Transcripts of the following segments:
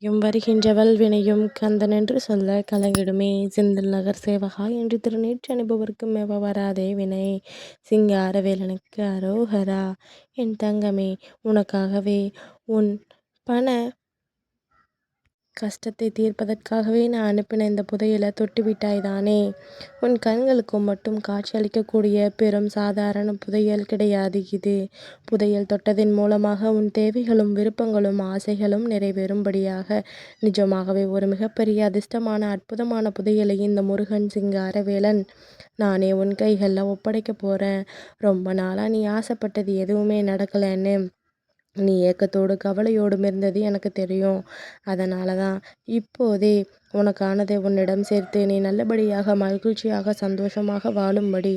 வருகின்ற வல்வினையும் கந்தனென்று சொல்லக் கலங்கிடுமே. செந்தில் நகர் சேவகா என்று திருநீற்று அணிபவர்க்கும் மேவ வராதே வினை. சிங்கார வேலனுக்கு அரோகரா. என் தங்கமே, உனக்காகவே உன் பண கஷ்டத்தை தீர்ப்பதற்காகவே நான் அனுப்பின இந்த புதையலை தொட்டுவிட்டாய் தானே. உன் கண்களுக்கும் மட்டும் காட்சி அளிக்கக்கூடிய பெரும் சாதாரண புதையல் கிடையாது இது. புதையல் தொட்டதின் மூலமாக உன் தேவைகளும் விருப்பங்களும் ஆசைகளும் நிறைவேறும்படியாக நிஜமாகவே ஒரு மிகப்பெரிய அதிர்ஷ்டமான அற்புதமான புதையலை இந்த முருகன் சிங்காரவேலன் நானே உன் கைகளில் ஒப்படைக்க போகிறேன். ரொம்ப நாளாக நீ ஆசைப்பட்டது எதுவுமே நடக்கலைன்னு நீ ஏக்கத்தோடு கவலையோடும் இருந்தது எனக்கு தெரியும். அதனால தான் இப்போதே உனக்கானதை உன்னிடம் சேர்த்து நீ நல்லபடியாக மகிழ்ச்சியாக சந்தோஷமாக வாழும்படி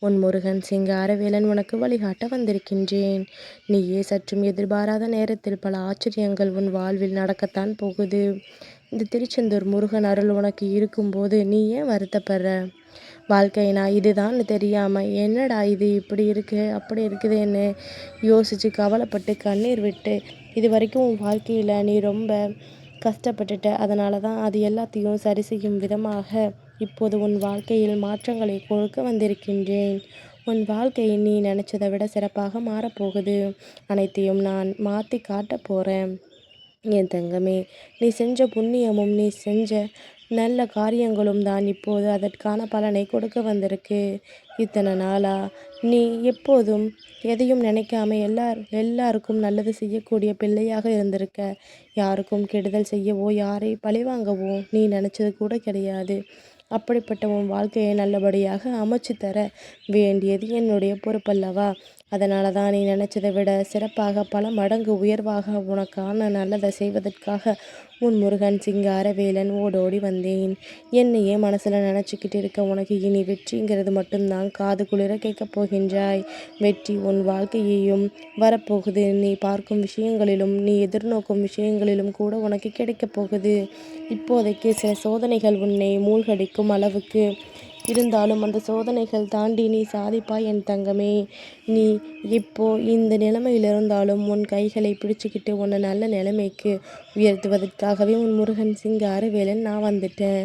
உன் முருகன் சிங்காரவேலன் உனக்கு வழிகாட்ட வந்திருக்கின்றேன். நீயே சற்றும் எதிர்பாராத நேரத்தில் பல ஆச்சரியங்கள் உன் வாழ்வில் நடக்கத்தான் போகுது. இந்த திருச்செந்தூர் முருகன் அருள் உனக்கு இருக்கும்போது நீ ஏன் வருத்தப்படுற? வாழ்க்கைனா இதுதான் தெரியாமல் என்னடா இது இப்படி இருக்குது அப்படி இருக்குதுன்னு யோசித்து கவலைப்பட்டு கண்ணீர் விட்டு இது வரைக்கும் உன் வாழ்க்கையில் நீ ரொம்ப கஷ்டப்பட்டுட்ட. அதனால தான் அது எல்லாத்தையும் சரி செய்யும் விதமாக இப்போது உன் வாழ்க்கையில் மாற்றங்களை கொடுக்க வந்திருக்கின்றேன். உன் வாழ்க்கை நீ நினச்சதை விட சிறப்பாக மாறப்போகுது. அனைத்தையும் நான் மாற்றி காட்டப் போகிறேன். என் தங்கமே, நீ செஞ்ச புண்ணியமும் நீ செஞ்ச நல்ல காரியங்களும் தான் இப்போது அதற்கான பலனை கொடுக்க வந்திருக்கு. இத்தனை நாளா நீ எப்போதும் எதையும் நினைக்காம எல்லாருக்கும் நல்லது செய்யக்கூடிய பிள்ளையாக இருந்திருக்க. யாருக்கும் கெடுதல் செய்யவோ யாரை பழிவாங்கவோ நீ நினச்சது கூட கிடையாது. அப்படிப்பட்ட உன் வாழ்க்கையை நல்லபடியாக அமைச்சு தர வேண்டியது என்னுடைய பொறுப்பல்லவா. அதனால தான் நீ நினச்சதை விட சிறப்பாக பல மடங்கு உயர்வாக உனக்கான நல்லதை செய்வதற்காக உன் முருகன் சிங்காரவேலன் ஓடோடி வந்தேன். என்னையே மனசில் நினச்சிக்கிட்டு இருக்க உனக்கு இனி வெற்றிங்கிறது மட்டும்தான் காது குளிர கேட்கப் போகின்றாய். வெற்றி உன் வாழ்க்கையையும் வரப்போகுது. நீ பார்க்கும் விஷயங்களிலும் நீ எதிர்நோக்கும் விஷயங்களிலும் கூட உனக்கு கிடைக்கப் போகுது. இப்போதைக்கு சில சோதனைகள் உன்னை மூழ்கடிக்கும் அளவுக்கு இருந்தாலும் அந்த சோதனைகள் தாண்டி நீ சாதிப்பாய் என் தங்கமே. நீ இப்போ இந்த நிலைமையில் இருந்தாலும் உன் கைகளை பிடிச்சிக்கிட்டு உன்னை நல்ல நிலைமைக்கு உயர்த்துவதற்காகவே உன் முருகன் சிங்காரவேலன் நான் வந்துட்டேன்.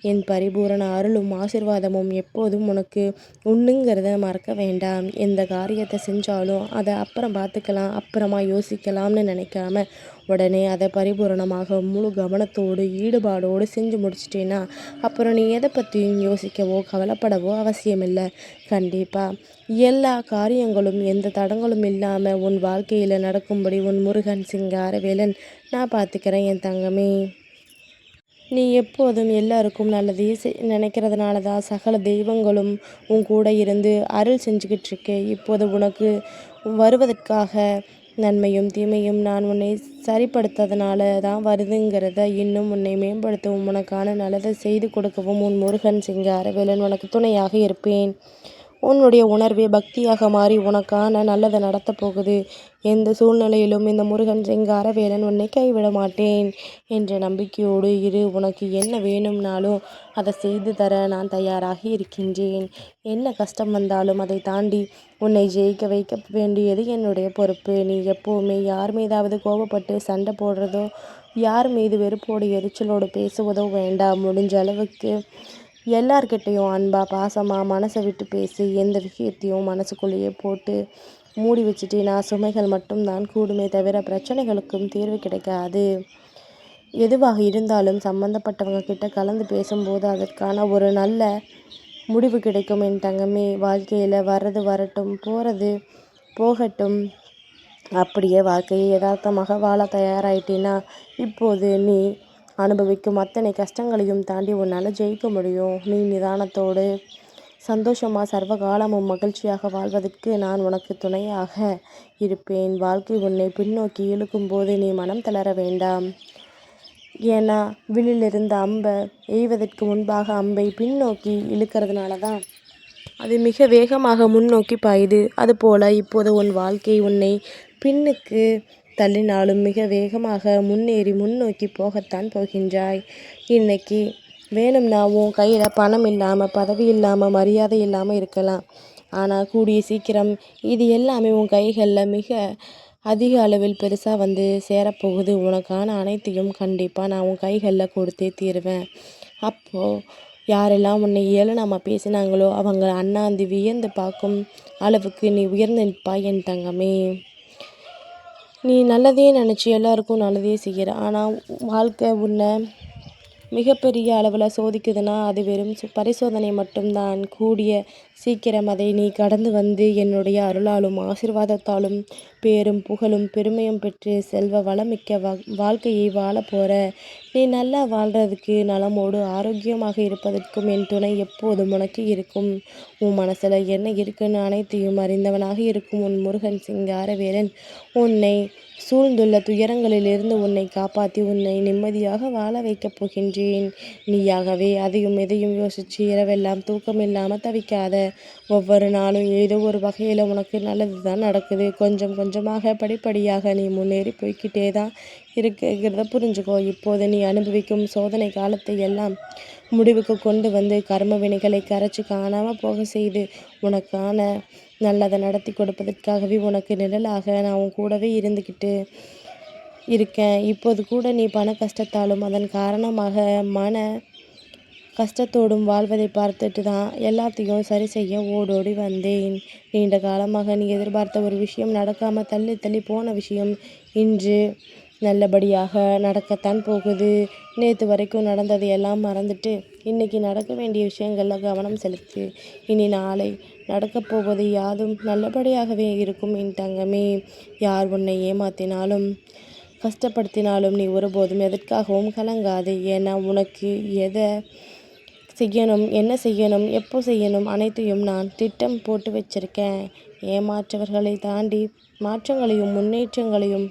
என் பரிபூரண அருளும் ஆசிர்வாதமும் எப்போதும் உனக்கு உண்ணுங்கிறத மறக்க வேண்டாம். எந்த காரியத்தை செஞ்சாலும் அதை அப்புறம் பார்த்துக்கலாம் அப்புறமா யோசிக்கலாம்னு நினைக்காம உடனே அதை பரிபூரணமாக முழு கவனத்தோடு ஈடுபாடோடு செஞ்சு முடிச்சிட்டேன்னா அப்புறம் நீ எதை பற்றியும் யோசிக்கவோ கவலைப்படவோ அவசியமில்லை. கண்டிப்பாக எல்லா காரியங்களும் எந்த தடங்களும் இல்லாமல் உன் வாழ்க்கையில் நடக்கும்படி உன் முருகன் சிங்காரவேலன் நான் பார்த்துக்கிறேன் என் தங்கமே. நீ எப்போதும் எல்லாருக்கும் நல்லதே நினைக்கிறதுனால தான் சகல தெய்வங்களும் உன் கூட இருந்து அருள் செஞ்சுக்கிட்டு இருக்கு. இப்போது உனக்கு வருவதற்காக நன்மையும் தீமையும் நான் உன்னை சரிப்படுத்ததுனால தான் வருதுங்கிறத இன்னும் உன்னை மேம்படுத்தவும் உனக்கான நல்லதை செய்து கொடுக்கவும் உன் முருகன் சிங்காரவேலன் உனக்கு துணையாக இருப்பேன். உன்னுடைய உணர்வே பக்தியாக மாறி உனக்கான நல்லதை நடத்த போகுது. எந்த சூழ்நிலையிலும் இந்த முருகன் சிங்காரவேலன் உன்னை கைவிட மாட்டேன் என்ற நம்பிக்கையோடு இரு. உனக்கு என்ன வேணும்னாலும் அதை செய்து தர நான் தயாராக இருக்கின்றேன். என்ன கஷ்டம் வந்தாலும் அதை தாண்டி உன்னை ஜெயிக்க வைக்க வேண்டியது என்னுடைய பொறுப்பு. நீ எப்போவுமே யார் மீதாவது கோபப்பட்டு சண்டை போடுறதோ யார் மீது வெறுப்போடு எரிச்சலோடு பேசுவதோ வேண்டாம். முடிஞ்ச அளவுக்கு எல்லார்கிட்டையும் அன்பாக பாசமாக மனசை விட்டு பேசி எந்த விஷயத்தையும் மனசுக்குள்ளேயே போட்டு மூடி வச்சுட்டேன்னா சுமைகள் மட்டும்தான் கூடுமே தவிர பிரச்சனைகளுக்கும் தீர்வு கிடைக்காது. எதுவாக இருந்தாலும் சம்மந்தப்பட்டவங்க கிட்ட கலந்து பேசும்போது அதற்கான ஒரு நல்ல முடிவு கிடைக்கும் என் தங்கமே. வாழ்க்கையில் வர்றது வரட்டும் போகிறது போகட்டும். அப்படியே வாழ்க்கையை யதார்த்தமாக வாழ தயாராகிட்டேன்னா இப்போது நீ அனுபவிக்கும் அத்தனை கஷ்டங்களையும் தாண்டி உன்னால் ஜெயிக்க முடியும். நீ நிதானத்தோடு சந்தோஷமாக சர்வகாலமும் மகிழ்ச்சியாக வாழ்வதற்கு நான் உனக்கு துணையாக இருப்பேன். வாழ்க்கை உன்னை பின்னோக்கி இழுக்கும்போது நீ மனம் தளர வேண்டாம். ஏன்னா வில்லிலிருந்த அம்பை எய்வதற்கு முன்பாக அம்பை பின்னோக்கி இழுக்கிறதுனால தான் அது மிக வேகமாக முன்னோக்கி பாயுது. அதுபோல் இப்போது உன் வாழ்க்கை உன்னை பின்னுக்கு தள்ளினாலும் மிக வேகமாக முன்னேறி முன்னோக்கி போகத்தான் போகின்றாய். இன்னைக்கு வேணும்னா உன் கையில் பணம் இல்லாமல் பதவி இல்லாமல் மரியாதை இல்லாமல் இருக்கலாம். ஆனால் கூடிய சீக்கிரம் இது எல்லாமே உன் கைகளில் மிக அதிக அளவில் பெருசாக வந்து சேரப்போகுது. உனக்கான அனைத்தையும் கண்டிப்பாக நான் உன் கைகளில் கொடுத்தே தீருவேன். அப்போது யாரெல்லாம் உன்னை ஏளனமாக பேசினாங்களோ அவங்க அண்ணாந்து வியந்து பார்க்கும் அளவுக்கு நீ உயர்ந்து நிற்பாய் என் தங்கமே. நீ நல்லதே நினச்சி எல்லாருக்கும் நல்லதே செய்கிற. ஆனால் வாழ்க்கை உன்னை மிகப்பெரிய அளவில் சோதிக்குதுன்னா அது வெறும் பரிசோதனை மட்டும்தான். கூடிய சீக்கிரம் அதை நீ கடந்து வந்து என்னுடைய அருளாலும் ஆசீர்வாதத்தாலும் பேரும் புகழும் பெருமையும் பெற்று செல்வ வளமிக்க வாழ்க்கையை வாழ போகிற. நீ நல்லா வாழ்கிறதுக்கு நலமோடு ஆரோக்கியமாக இருப்பதற்கும் என் துணை எப்போதும் உனக்கு இருக்கும். உன் மனசில் என்ன இருக்குன்னு அனைத்தையும் அறிந்தவனாக இருக்கும் உன் முருகன் சிங்காரவேலன் உன்னை சூழ்ந்துள்ள துயரங்களிலிருந்து உன்னை காப்பாற்றி உன்னை நிம்மதியாக வாழ வைக்கப் போகின்றேன். நீயாகவே அதையும் எதையும் யோசித்து இரவெல்லாம் தூக்கம் இல்லாமல் தவிக்காத. ஒவ்வொரு நாளும் ஏதோ ஒரு வகையில் உனக்கு நல்லது தான் நடக்குது. கொஞ்சம் கொஞ்சமாக படிப்படியாக நீ முன்னேறி போய்கிட்டே தான் இருக்கிறத புரிஞ்சுக்கோ. இப்போது நீ அனுபவிக்கும் சோதனை காலத்தை எல்லாம் முடிவுக்கு கொண்டு வந்து கர்ம வினைகளை கரைச்சி காணாமல் போக செய்து உனக்கான நல்லதை நடத்தி கொடுப்பதற்காகவே உனக்கு நிழலாக நான் உன் கூடவே இருந்துக்கிட்டு இருக்கேன். இப்போது கூட நீ பண கஷ்டத்தாலும் அதன் காரணமாக மன கஷ்டத்தோடும் வாழ்வதை பார்த்துட்டு தான் எல்லாத்தையும் சரி செய்ய ஓடோடி வந்தேன். நீண்ட காலமாக நீ எதிர்பார்த்த ஒரு விஷயம் நடக்காமல் தள்ளி தள்ளி போன விஷயம் இன்று நல்லபடியாக நடக்கத்தான் போகுது. நேற்று வரைக்கும் நடந்தது எல்லாம் மறந்துட்டு இன்றைக்கி நடக்க வேண்டிய விஷயங்களில் கவனம் செலுத்து. இனி நாளை நடக்கப் போவது யாதும் நல்லபடியாகவே இருக்கும் என் தங்கமே. யார் உன்னை ஏமாத்தினாலும் கஷ்டப்படுத்தினாலும் நீ ஒருபோதும் எதற்காகவும் கலங்காது. ஏன்னா உனக்கு எதை செய்யணும், என்ன செய்யணும், எப்போ செய்யணும் அனைத்தையும் நான் திட்டம் போட்டு வச்சிருக்கேன். ஏமாற்றவர்களை தாண்டி மாற்றங்களையும் முன்னேற்றங்களையும்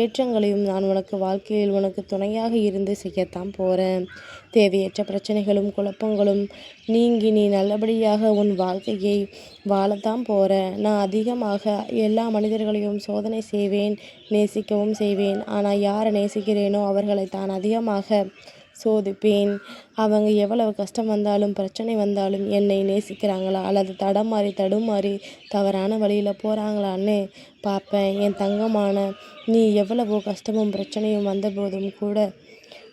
ஏற்றங்களையும் நான் உனக்கு வாழ்க்கையில் உனக்கு துணையாக இருந்து செய்யத்தான் போகிறேன். தேவையற்ற பிரச்சனைகளும் குழப்பங்களும் நீங்கி நீ நல்லபடியாக உன் வாழ்க்கையை வாழத்தான் போகிற. நான் அதிகமாக எல்லா மனிதர்களையும் சோதனை செய்வேன், நேசிக்கவும் செய்வேன். ஆனால் யாரை நேசிக்கிறேனோ அவர்களை தான் அதிகமாக சோதிப்பேன். அவங்க எவ்வளவு கஷ்டம் வந்தாலும் பிரச்சனை வந்தாலும் என்னை நேசிக்கிறாங்களா அல்லது தடுமாறி தவறான வழியில் போகிறாங்களான்னு பார்ப்பேன். என் தங்கமான நீ எவ்வளவோ கஷ்டமும் பிரச்சனையும் வந்தபோதும் கூட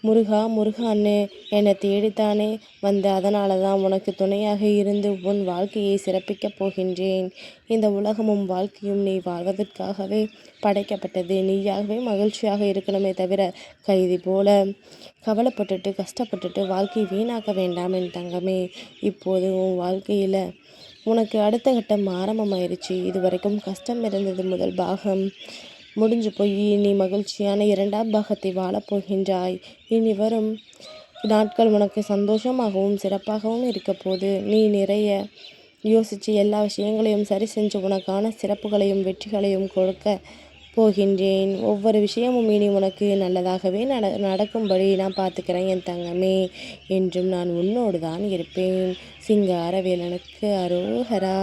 முருகான்னு என்னை தேடித்தானே வந்த. அதனால தான் உனக்கு துணையாக இருந்து உன் வாழ்க்கையை சிறப்பிக்கப் போகின்றேன். இந்த உலகமும் வாழ்க்கையும் நீ வாழ்வதற்காகவே படைக்கப்பட்டது. நீயாகவே மகிழ்ச்சியாக இருக்கணுமே தவிர கைதி போல கவலைப்பட்டுட்டு கஷ்டப்பட்டுட்டு வாழ்க்கையை வீணாக்க வேண்டாம் என் தங்கமே. இப்போது உன் வாழ்க்கையில் உனக்கு அடுத்த கட்டம் ஆரம்பமாயிருச்சு. இது வரைக்கும் கஷ்டம் இருந்தது முதல் பாகம் முடிஞ்சு போய் நீ மகிழ்ச்சியான இரண்டாம் பாகத்தை வாழப்போகின்றாய். இனி வரும் நாட்கள் உனக்கு சந்தோஷமாகவும் சிறப்பாகவும் இருக்க போது. நீ நிறைய யோசித்து எல்லா விஷயங்களையும் சரி செஞ்சு உனக்கான சிறப்புகளையும் வெற்றிகளையும் கொடுக்க போகின்றேன். ஒவ்வொரு விஷயமும் இனி உனக்கு நல்லதாகவே நடக்கும்படி நான் பார்த்துக்கிறேன் என் தங்கமே. என்றும் நான் உன்னோடு தான் இருப்பேன். சிங்காரவேலனுக்கு அரோகரா.